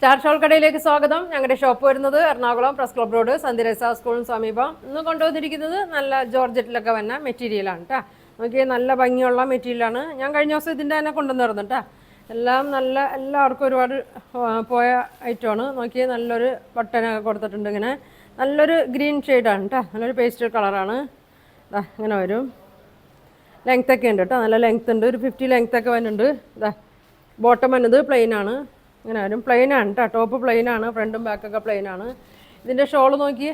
Star shawl കടയിലേക്ക് സ്വാഗതം. ഞങ്ങളുടെ ഷോപ്പ് വരുന്നത് എറണാകുളം പ്രസ് ക്ലബ് റോഡ് സന്ധ്യരസ സ്കൂളിന് സമീപം. ഇന്ന് കൊണ്ടുവന്നിരിക്കുന്നത് നല്ല ജോർജറ്റിലൊക്കെ വന്ന മെറ്റീരിയലാണ് കേട്ടോ. നോക്കിയാൽ നല്ല ഭംഗിയുള്ള മെറ്റീരിയലാണ്. ഞാൻ കഴിഞ്ഞ ദിവസം ഇതിൻ്റെ തന്നെ കൊണ്ടുവന്നിരുന്നു കേട്ടോ. എല്ലാം നല്ല എല്ലാവർക്കും ഒരുപാട് പോയ ഐറ്റമാണ്. നോക്കിയാൽ നല്ലൊരു ബട്ടനൊക്കെ കൊടുത്തിട്ടുണ്ട്. ഇങ്ങനെ നല്ലൊരു ഗ്രീൻ ഷെയ്ഡാണ് കേട്ടോ. നല്ലൊരു പേസ്റ്റൽ കളറാണ്. ഇങ്ങനെ വരും. ലെങ്ത്തൊക്കെ ഉണ്ട് കേട്ടോ. നല്ല ലെങ്ത് ഉണ്ട്. ഒരു 50 ലെങ്ത്തൊക്കെ വരുന്നുണ്ട്. ബോട്ടം വന്നത് പ്ലെയിനാണ്. ഇങ്ങനെ വരും. പ്ലെയിനാണ് കേട്ടോ. ടോപ്പ് പ്ലെയിനാണ്. ഫ്രണ്ടും ബാക്കൊക്കെ പ്ലെയിനാണ്. ഇതിൻ്റെ ഷോള് നോക്കി.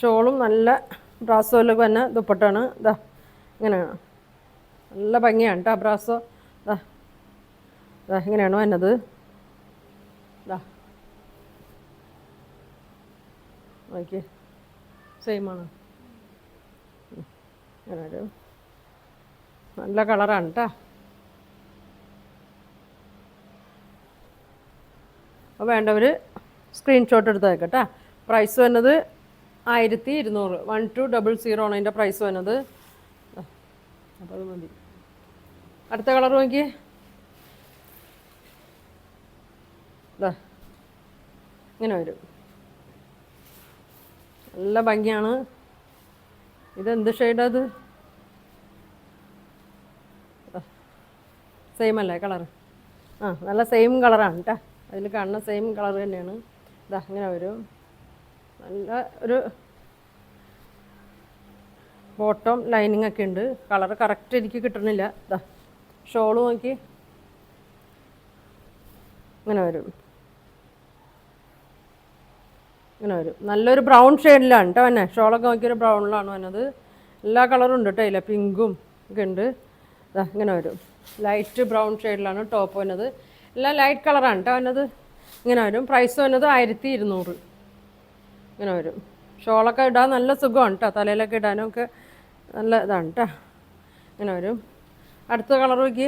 ഷോളും നല്ല ബ്രാസോയിലൊക്കെ തന്നെ ദുപ്പട്ടാണ്. ഇങ്ങനെയാണ്. നല്ല ഭംഗിയാണ് കേട്ടോ ബ്രാസോ. ഇങ്ങനെയാണ് വന്നത്. നോക്കി സെയിമാണ്. ഇങ്ങനെ ഒരു നല്ല കളറാണ് കേട്ടോ. അപ്പോൾ വേണ്ടവർ സ്ക്രീൻഷോട്ട് എടുത്ത് വെക്കട്ടോ. പ്രൈസ് വന്നത് 1200, 1200 ആണ് അതിൻ്റെ പ്രൈസ് വന്നത്. അപ്പോൾ അത് മതി. അടുത്ത കളർ നോക്കി. ഇങ്ങനെ വരും. നല്ല ഭംഗിയാണ്. ഇതെന്ത് ഷെയ്ഡാ അത്? സെയിം അല്ലേ കളർ? നല്ല സെയിം കളറാണ് കേട്ടോ. അതിൽ കാണുന്ന സെയിം കളർ തന്നെയാണ്. ഇങ്ങനെ വരും. നല്ല ഒരു ബോട്ടം ലൈനിങ് ഒക്കെ ഉണ്ട്. കളർ കറക്റ്റ് എനിക്ക് കിട്ടണില്ല. ഷോള് നോക്കി. ഇങ്ങനെ വരും. ഇങ്ങനെ വരും. നല്ലൊരു ബ്രൗൺ ഷെയ്ഡിലാണ് കേട്ടോ തന്നെ. ഷോളൊക്കെ നോക്കിയൊരു ബ്രൗണിലാണ് വന്നത്. എല്ലാ കളറും ഉണ്ട് കേട്ടോ. ഇല്ല പിങ്കും ഒക്കെ ഉണ്ട്. ഇങ്ങനെ വരും. ലൈറ്റ് ബ്രൗൺ ഷെയ്ഡിലാണ് ടോപ്പ് വന്നത്. എല്ലാം ലൈറ്റ് കളറാണ് കേട്ടോ വന്നത്. ഇങ്ങനെ വരും. പ്രൈസ് വന്നത് 1200. ഇങ്ങനെ വരും. ഷോളൊക്കെ ഇടാൻ നല്ല സുഖമാണ് കേട്ടോ. തലയിലൊക്കെ ഇടാനും ഒക്കെ നല്ല ഇതാണ് കേട്ടോ. ഇങ്ങനെ വരും. അടുത്ത കളർ നോക്കി.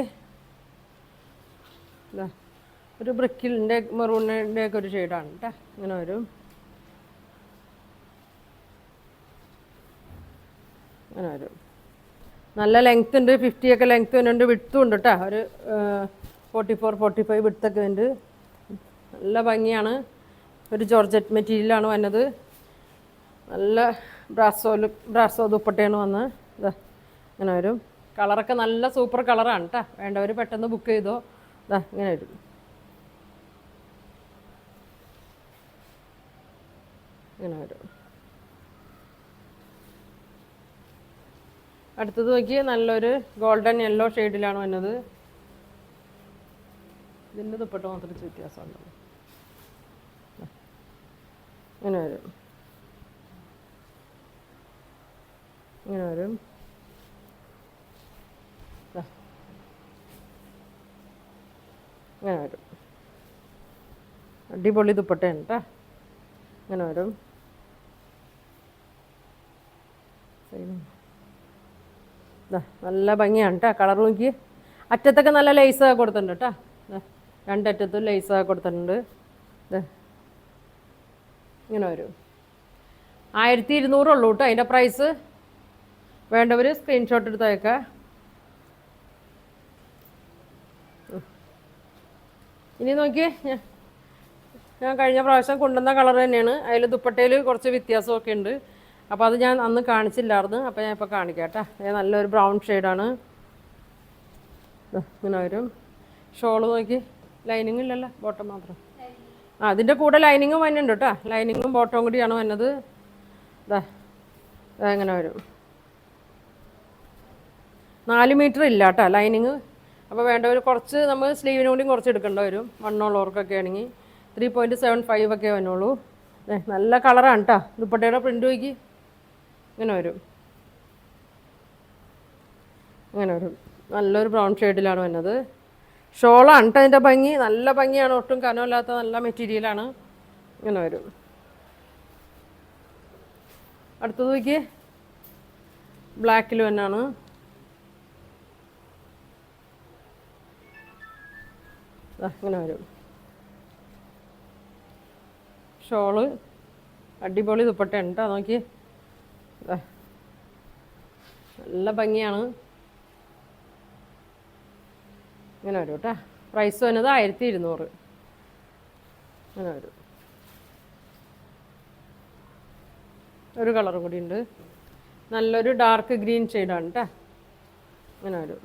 ഒരു ബ്രിക്കിലിൻ്റെ മെറൂണിൻ്റെ ഒക്കെ ഒരു ഷെയ്ഡാണ് കേട്ടോ. ഇങ്ങനെ വരും. അങ്ങനെ വരും. നല്ല ലെങ്ത് ഉണ്ട്. 50 ഒക്കെ ലെങ്ത് വരുന്നുണ്ട്. വിഡ്ത്തും ഉണ്ട് കേട്ടോ. ഒരു 44, 45 വിഡ്ത്തൊക്കെ ഉണ്ട്. നല്ല ഭംഗിയാണ്. ഒരു ജോർജറ്റ് മെറ്റീരിയലാണ് വന്നത്. നല്ല ബ്രാസോ ദുപ്പട്ടയാണ് വന്നത്. ഇങ്ങനെ വരും. കളറൊക്കെ നല്ല സൂപ്പർ കളറാണ് കേട്ടോ. വേണ്ടവർ പെട്ടെന്ന് ബുക്ക് ചെയ്തോ. ഇങ്ങനെ വരും. ഇങ്ങനെ വരും. അടുത്തത് നോക്കി. നല്ലൊരു ഗോൾഡൻ യെല്ലോ ഷെയ്ഡിലാണ് വന്നത്. ഇതിൻ്റെ ദുപ്പട്ട മാത്രം വ്യത്യാസമുണ്ട്. ഇങ്ങനെ വരും. ഇങ്ങനെ വരും. ഇങ്ങനെ വരും. അടിപൊളി ദുപ്പട്ടയാണ് കേട്ടോ. ഇങ്ങനെ വരും. നല്ല ഭംഗിയാണ് കേട്ടോ. കളർ നോക്കി. അറ്റത്തൊക്കെ നല്ല ലേസൊക്കെ കൊടുത്തിട്ടുണ്ട് കേട്ടോ. രണ്ടറ്റത്തും ലേസൊക്കെ കൊടുത്തിട്ടുണ്ട്. ഇങ്ങനെ വരും. 1200 ഉള്ളൂ കേട്ടോ അതിൻ്റെ പ്രൈസ്. വേണ്ടവർ സ്ക്രീൻഷോട്ട് എടുത്ത് അയക്കാം. ഇനി നോക്കിയേ. ഞാൻ കഴിഞ്ഞ പ്രാവശ്യം കൊണ്ടുവന്ന കളർ തന്നെയാണ്. അതിൽ ദുപ്പട്ടയിൽ കുറച്ച് വ്യത്യാസമൊക്കെ ഉണ്ട്. അപ്പോൾ അത് ഞാൻ അന്ന് കാണിച്ചില്ലായിരുന്നു. അപ്പോൾ ഞാൻ ഇപ്പോൾ കാണിക്കാം കേട്ടോ. നല്ലൊരു ബ്രൗൺ ഷെയ്ഡാണ്. ഇങ്ങനെ വരും. ഷോള് നോക്കി. ലൈനിങ് ഇല്ലല്ലോ, ബോട്ടം മാത്രം. അതിൻ്റെ കൂടെ ലൈനിങ്ങും വന്നുണ്ട് കേട്ടോ. ലൈനിങ്ങും ബോട്ടവും കൂടിയാണ് വന്നത്. ഇങ്ങനെ വരും. 4 മീറ്റർ ഇല്ല കേട്ടോ ലൈനിങ്. അപ്പോൾ വേണ്ടവർ കുറച്ച് നമ്മൾ സ്ലീവിനും കൂടി കുറച്ച് എടുക്കേണ്ടി വരും. വണ്ണുള്ളവർക്കൊക്കെ ആണെങ്കിൽ 3.75 ഒക്കെ വന്നുള്ളൂ. നല്ല കളറാണ് കേട്ടോ. ദുപ്പട്ടയുടെ പ്രിൻ്റ് നോക്കി. ഇങ്ങനെ വരും. ഇങ്ങനെ വരും. നല്ലൊരു ബ്രൗൺ ഷെയ്ഡിലാണ് വന്നത്. ഷോളാണ് കേട്ടോ അതിൻ്റെ ഭംഗി. നല്ല ഭംഗിയാണ്. ഒട്ടും കനമില്ലാത്ത നല്ല മെറ്റീരിയലാണ്. ഇങ്ങനെ വരും. അടുത്തത് നോക്കി. ബ്ലാക്കിൽ തന്നെയാണ്. ഇങ്ങനെ വരും. ഷോള് അടിപൊളി ദുപ്പട്ടയാണ് കേട്ടോ. നോക്കി. നല്ല ഭംഗിയാണ്. ഇങ്ങനെ വരും കേട്ടോ. പ്രൈസ് വന്നത് 1200. അങ്ങനെ വരും. ഒരു കളറും കൂടി ഉണ്ട്, നല്ലൊരു ഡാർക്ക് ഗ്രീൻ ഷെയ്ഡാണ് കേട്ടോ. അങ്ങനെ വരും.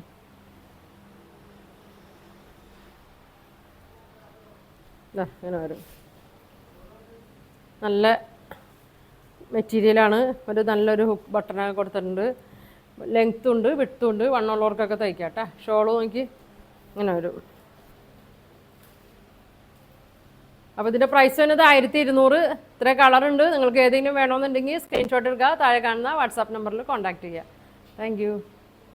അങ്ങനെ വരും. നല്ല മെറ്റീരിയലാണ്. ഒരു നല്ലൊരു ഹുക്ക് ബട്ടണൊക്കെ കൊടുത്തിട്ടുണ്ട്. ലെങ്ത്തും ഉണ്ട് വിഡ്ത്തും ഉണ്ട്. വണ്ണമുള്ളവർക്കൊക്കെ തയ്ക്കാം കേട്ടോ. ഷോള് നോക്കി ഇങ്ങനെ വരും. അപ്പോൾ ഇതിൻ്റെ പ്രൈസ് വരുന്നത് 1200. ഇത്ര കളറുണ്ട്. നിങ്ങൾക്ക് ഏതെങ്കിലും വേണമെന്നുണ്ടെങ്കിൽ സ്ക്രീൻഷോട്ട് എടുക്കുക. താഴെ കാണുന്ന വാട്സാപ്പ് നമ്പറിൽ കോൺടാക്റ്റ് ചെയ്യുക. താങ്ക്